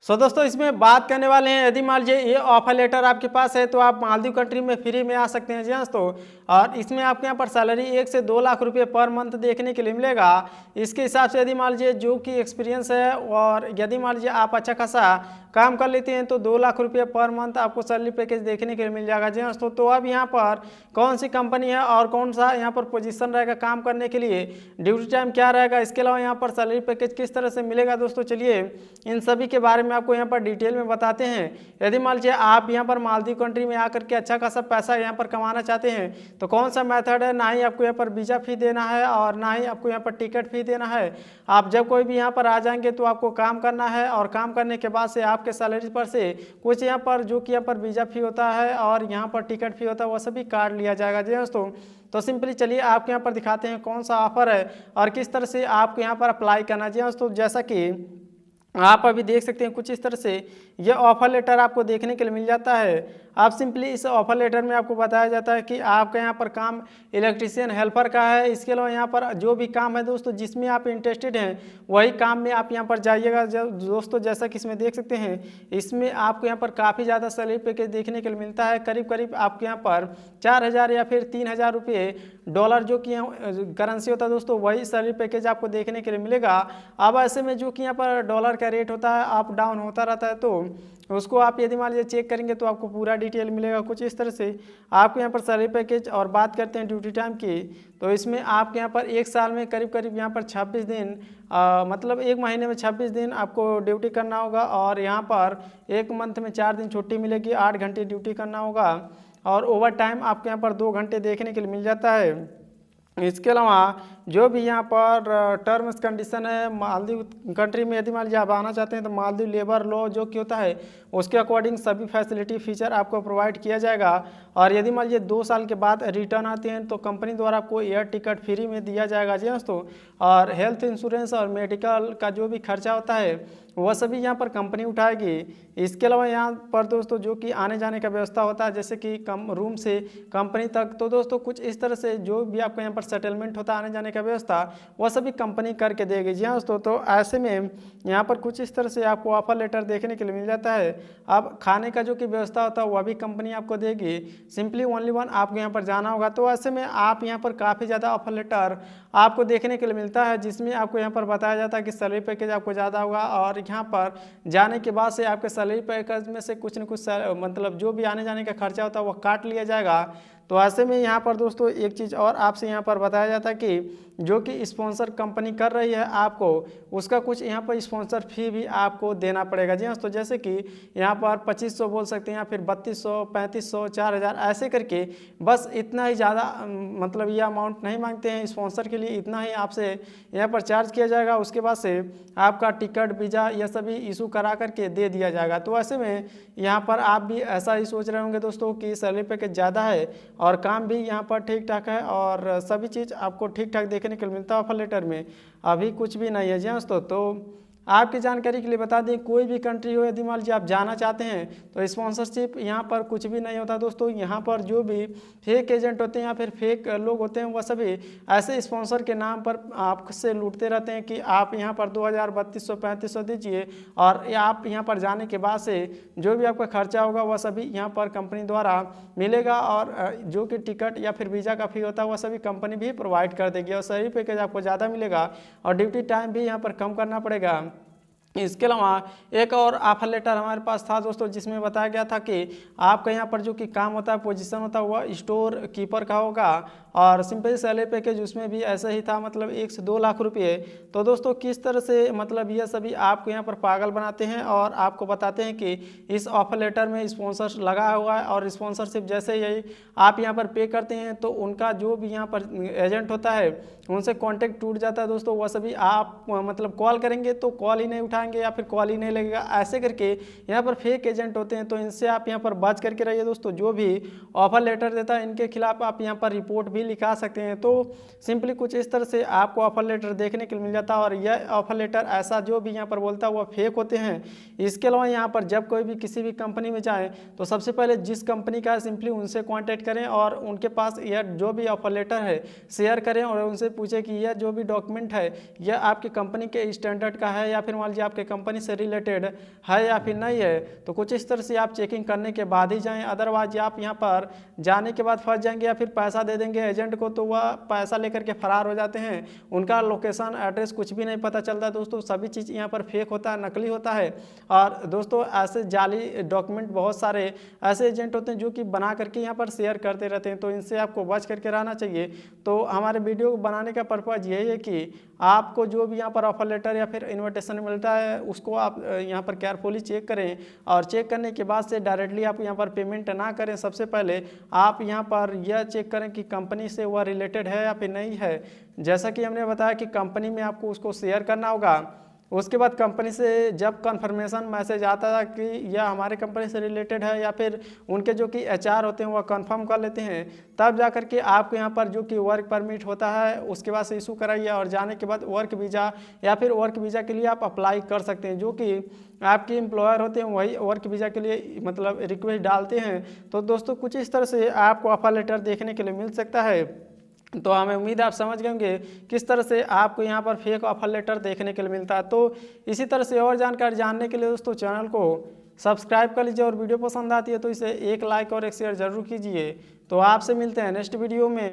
सो दोस्तों इसमें बात करने वाले हैं, यदि मान लीजिए ये ऑफर लेटर आपके पास है तो आप मालदीव कंट्री में फ्री में आ सकते हैं जी हाँ दोस्तों। और इसमें आपके यहाँ पर सैलरी 1 से 2 लाख रुपए पर मंथ देखने के लिए मिलेगा। इसके हिसाब से यदि मान लीजिए जो कि एक्सपीरियंस है और यदि मान लीजिए आप अच्छा खासा काम कर लेते हैं तो 2 लाख रुपये पर मंथ आपको सैलरी पैकेज देखने के लिए मिल जाएगा जी हाँ दोस्तों। तो अब यहाँ पर कौन सी कंपनी है और कौन सा यहाँ पर पोजीशन रहेगा काम करने के लिए, ड्यूटी टाइम क्या रहेगा, इसके अलावा यहाँ पर सैलरी पैकेज किस तरह से मिलेगा दोस्तों, चलिए इन सभी के बारे में आपको यहाँ पर डिटेल में बताते हैं। यदि मान लीजिए आप यहाँ पर मालदीव कंट्री में आकर के अच्छा खासा पैसा यहाँ पर कमाना चाहते हैं तो कौन सा मेथड है, ना ही आपको यहाँ पर वीज़ा फी देना है और ना ही आपको यहाँ पर टिकट फी देना है। आप जब कोई भी यहाँ पर आ जाएंगे तो आपको काम करना है और काम करने के बाद से आपके सैलरी पर से कुछ यहाँ पर जो कि यहाँ पर वीज़ा फी होता है और यहाँ पर टिकट फी होता है वह सभी काट लिया जाएगा जी दोस्तों। तो सिंपली चलिए आपके यहाँ पर दिखाते हैं कौन सा ऑफर है और किस तरह से आपको यहाँ पर अप्लाई करना है जी दोस्तों। जैसा कि आप अभी देख सकते हैं कुछ इस तरह से यह ऑफर लेटर आपको देखने के लिए मिल जाता है। आप सिंपली इस ऑफर लेटर में आपको बताया जाता है कि आपका यहाँ पर काम इलेक्ट्रीशियन हेल्पर का है। इसके अलावा यहाँ पर जो भी काम है दोस्तों जिसमें आप इंटरेस्टेड हैं वही काम में आप यहाँ पर जाइएगा दोस्तों। जैसा कि इसमें देख सकते हैं इसमें आपको यहाँ पर काफ़ी ज़्यादा सैलरी पैकेज देखने के लिए मिलता है। करीब करीब आपके यहाँ पर 4,000 या फिर 3,000 रुपये डॉलर जो कि करेंसी होता है दोस्तों वही सैलरी पैकेज आपको देखने के लिए मिलेगा। अब ऐसे में जो कि यहाँ पर डॉलर का रेट होता है अप डाउन होता रहता है तो उसको आप यदि मान लीजिए चेक करेंगे तो आपको पूरा डिटेल मिलेगा कुछ इस तरह से। आपको यहाँ पर सैलरी पैकेज और बात करते हैं ड्यूटी टाइम की तो इसमें आपके यहाँ पर एक साल में करीब करीब यहाँ पर 26 दिन मतलब एक महीने में 26 दिन आपको ड्यूटी करना होगा और यहाँ पर एक मंथ में 4 दिन छुट्टी मिलेगी, 8 घंटे ड्यूटी करना होगा और ओवर टाइम आपके यहाँ पर 2 घंटे देखने के लिए मिल जाता है। इसके अलावा जो भी यहाँ पर टर्म्स कंडीशन है मालदीव कंट्री में, यदि मान लीजिए आप आना चाहते हैं तो मालदीव लेबर लॉ जो कि होता है उसके अकॉर्डिंग सभी फैसिलिटी फीचर आपको प्रोवाइड किया जाएगा। और यदि मान लीजिए 2 साल के बाद रिटर्न आते हैं तो कंपनी द्वारा आपको एयर टिकट फ्री में दिया जाएगा जी दोस्तों। और हेल्थ इंश्योरेंस और मेडिकल का जो भी खर्चा होता है वह सभी यहाँ पर कंपनी उठाएगी। इसके अलावा यहाँ पर दोस्तों जो कि आने जाने का व्यवस्था होता है जैसे कि रूम से कंपनी तक, तो दोस्तों कुछ इस तरह से जो भी आपको यहाँ पर सेटलमेंट होता है आने जाने का व्यवस्था वह सभी कंपनी करके देगी जी हाँ दोस्तों। तो ऐसे में यहाँ पर कुछ इस तरह से आपको ऑफर लेटर देखने के लिए मिल जाता है। अब खाने का जो कि व्यवस्था होता है वह भी कंपनी आपको देगी, सिंपली ओनली वन आपको यहाँ पर जाना होगा। तो ऐसे में आप यहाँ पर काफ़ी ज़्यादा ऑफर लेटर आपको देखने के लिए मिलता है जिसमें आपको यहाँ पर बताया जाता है कि सैलरी पैकेज आपको ज़्यादा होगा और यहाँ पर जाने के बाद से आपके सैलरी पैकेज में से कुछ न कुछ मतलब जो भी आने जाने का खर्चा होता है वो काट लिया जाएगा। तो ऐसे में यहाँ पर दोस्तों एक चीज़ और आपसे यहाँ पर बताया जाता है कि जो कि स्पॉन्सर कंपनी कर रही है आपको उसका कुछ यहाँ पर स्पॉन्सर फी भी आपको देना पड़ेगा जी हाँ। तो जैसे कि यहाँ पर 2500 बोल सकते हैं या फिर 3200, 3500, 4000 ऐसे करके, बस इतना ही ज़्यादा मतलब ये अमाउंट नहीं मांगते हैं स्पॉन्सर के लिए, इतना ही आपसे यहाँ पर चार्ज किया जाएगा। उसके बाद से आपका टिकट वीज़ा यह सभी इशू करा करके दे दिया जाएगा। तो ऐसे में यहाँ पर आप भी ऐसा ही सोच रहे होंगे दोस्तों कि सैलरी पैकेज ज़्यादा है और काम भी यहाँ पर ठीक ठाक है और सभी चीज़ आपको ठीक ठाक देखने के लिए मिलता है ऑफर लेटर में। अभी कुछ भी नहीं है जी दोस्तों। तो आपकी जानकारी के लिए बता दें कोई भी कंट्री हो यदि मान लीजिए आप जाना चाहते हैं तो स्पॉन्सरशिप यहाँ पर कुछ भी नहीं होता दोस्तों। यहाँ पर जो भी फेक एजेंट होते हैं या फिर फेक लोग होते हैं वह सभी ऐसे स्पॉन्सर के नाम पर आपसे लूटते रहते हैं कि आप यहाँ पर 2000, 3200, 3500 दीजिए और आप यहाँ पर जाने के बाद से जो भी आपका खर्चा होगा वह सभी यहाँ पर कंपनी द्वारा मिलेगा और जो कि टिकट या फिर वीज़ा का फी होता है वह सभी कंपनी भी प्रोवाइड कर देगी और सही पैकेज आपको ज़्यादा मिलेगा और ड्यूटी टाइम भी यहाँ पर कम करना पड़ेगा। इसके अलावा एक और ऑफर लेटर हमारे पास था दोस्तों जिसमें बताया गया था कि आपका यहाँ पर जो कि काम होता है पोजीशन होता है वह स्टोर कीपर का होगा और सिंपल सैलरी पैकेज उसमें भी ऐसा ही था, मतलब 1 से 2 लाख रुपये। तो दोस्तों किस तरह से मतलब यह सभी आपको यहाँ पर पागल बनाते हैं और आपको बताते हैं कि इस ऑफर लेटर में स्पॉन्सर लगा हुआ है और स्पॉन्सरशिप जैसे यही आप यहाँ पर पे करते हैं तो उनका जो भी यहाँ पर एजेंट होता है उनसे कॉन्टेक्ट टूट जाता है दोस्तों। वह सभी आप मतलब कॉल करेंगे तो कॉल ही नहीं उठाएंगे या फिर कॉल ही नहीं लगेगा, ऐसे करके यहाँ पर फेक एजेंट होते हैं। तो इनसे आप यहाँ पर बच करके रहिए दोस्तों। जो भी ऑफर लेटर देता है इनके खिलाफ आप यहाँ पर रिपोर्ट भी लिखा सकते हैं। तो सिंपली कुछ इस तरह से आपको ऑफर लेटर देखने के लिए मिल जाता है। और यह ऑफर लेटर ऐसा जो भी यहाँ पर बोलता है वो फेक होते हैं। इसके अलावा यहाँ पर जब कोई भी किसी भी कंपनी में जाए तो सबसे पहले जिस कंपनी का है सिंपली उनसे कांटेक्ट करें और उनके पास यह जो भी ऑफर लेटर है शेयर करें और उनसे पूछें कि यह जो भी डॉक्यूमेंट है यह आपकी कंपनी के स्टैंडर्ड का है या फिर मान लीजिए आपके कंपनी से रिलेटेड है या फिर नहीं है। तो कुछ इस तरह से आप चेकिंग करने के बाद ही जाएं, अदरवाइज आप यहाँ पर जाने के बाद फंस जाएंगे या फिर पैसा दे देंगे एजेंट को तो वह पैसा लेकर के फरार हो जाते हैं। उनका लोकेशन एड्रेस कुछ भी नहीं पता चलता। दोस्तों सभी चीज़ यहाँ पर फेक होता है, नकली होता है। और दोस्तों ऐसे जाली डॉक्यूमेंट बहुत सारे ऐसे एजेंट होते हैं जो कि बना करके यहाँ पर शेयर करते रहते हैं, तो इनसे आपको बच करके रहना चाहिए। तो हमारे वीडियो बनाने का पर्पज़ यही है कि आपको जो भी यहाँ पर ऑफर लेटर या फिर इन्विटेशन मिलता है उसको आप यहाँ पर केयरफुली चेक करें और चेक करने के बाद से डायरेक्टली आप यहाँ पर पेमेंट ना करें। सबसे पहले आप यहाँ पर यह चेक करें कि कंपनी से वह रिलेटेड है या फिर नहीं है। जैसा कि हमने बताया कि कंपनी में आपको उसको शेयर करना होगा। उसके बाद कंपनी से जब कंफर्मेशन मैसेज आता है कि यह हमारे कंपनी से रिलेटेड है या फिर उनके जो कि एचआर होते हैं वह कंफर्म कर लेते हैं, तब जा कर के आपको यहाँ पर जो कि वर्क परमिट होता है उसके बाद से इशू कराइए और जाने के बाद वर्क वीज़ा या फिर वर्क वीज़ा के लिए आप अप्लाई कर सकते हैं। जो कि आपके एम्प्लॉयर होते हैं वही वर्क वीज़ा के लिए मतलब रिक्वेस्ट डालते हैं। तो दोस्तों कुछ इस तरह से आपको ऑफर लेटर देखने के लिए मिल सकता है। तो हमें उम्मीद है आप समझ गए होंगे किस तरह से आपको यहाँ पर फेक ऑफर लेटर देखने के लिए मिलता है। तो इसी तरह से और जानकारी जानने के लिए दोस्तों चैनल को सब्सक्राइब कर लीजिए और वीडियो पसंद आती है तो इसे एक लाइक और एक शेयर जरूर कीजिए। तो आपसे मिलते हैं नेक्स्ट वीडियो में।